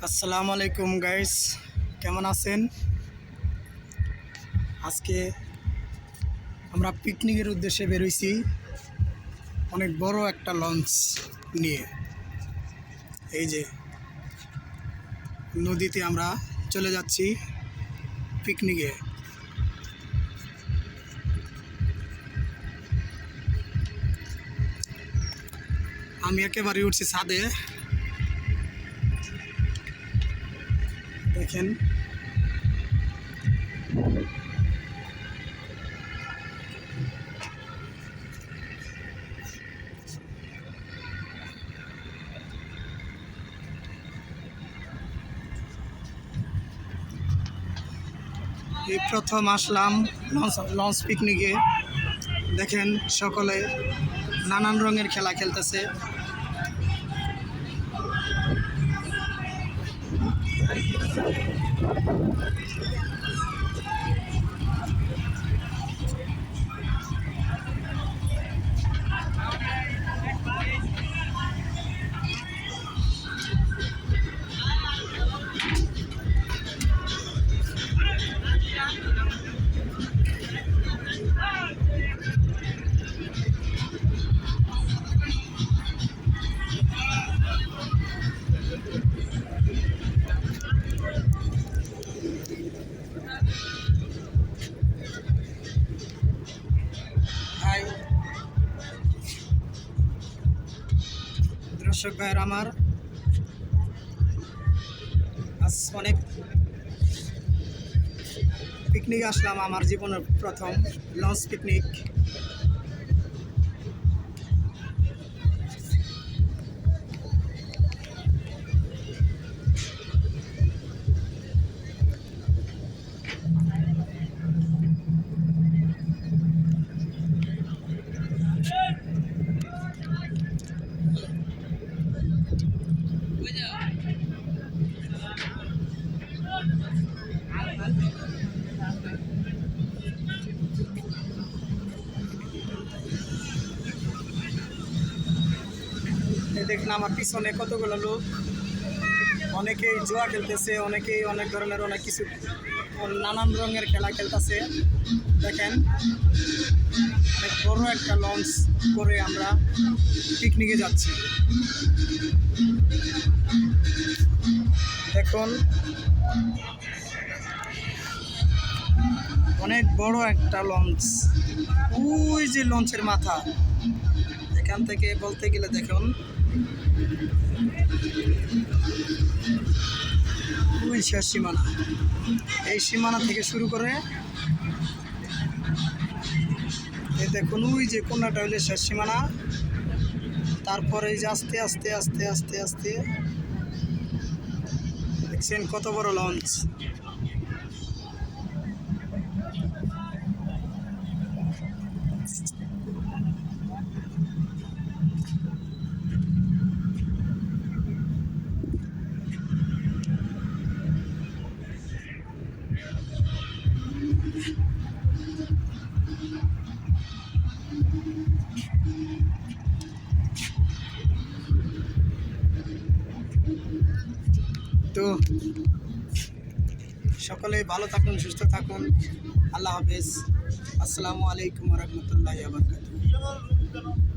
আসসালামু আলাইকুম গাইস, কেমন আছেন? আজকে আমরা পিকনিকের উদ্দেশ্যে বেরোইছি অনেক বড় একটা লঞ্চ নিয়ে। এই যে নদীতে আমরা চলে যাচ্ছি পিকনিকে। আমি একেবারে উঠছি ছাদে, দেখেন। এই প্রথম আসলাম লঞ্চ পিকনিকে। দেখেন সকলে নানান রঙের খেলা খেলতেছে। হাই দর্শক ভাইয়ের আমার, আজ অনেক পিকনিক আসলাম, আমার জীবনের প্রথম লঞ্চ পিকনিক। দেখলাম আমার পিছনে কতগুলো লোক, অনেকেই জুয়া খেলতেছে, অনেকেই অনেক ধরনের অনেক কিছু নানান রঙের খেলা খেলতেছে। দেখেন অনেক বড় একটা লঞ্চ করে আমরা পিকনিকে যাচ্ছি। দেখুন অনেক বড় একটা লঞ্চ, ওই যে লঞ্চের মাথা, এখান থেকে বলতে গেলে দেখুন ওই শেষ সীমানা, এই সীমানা থেকে শুরু করে এই দেখুন ওই যে কোনাটা হইলে শেষ সীমানা। তারপরে এই যে আস্তে আস্তে আস্তে আস্তে আস্তে দেখছেন কত বড় লঞ্চ। তো সকলে ভালো থাকুন, সুস্থ থাকুন। আল্লাহ হাফেজ। আসসালামু আলাইকুম ওয়া রাহমাতুল্লাহি ওয়া বারাকাতুহু।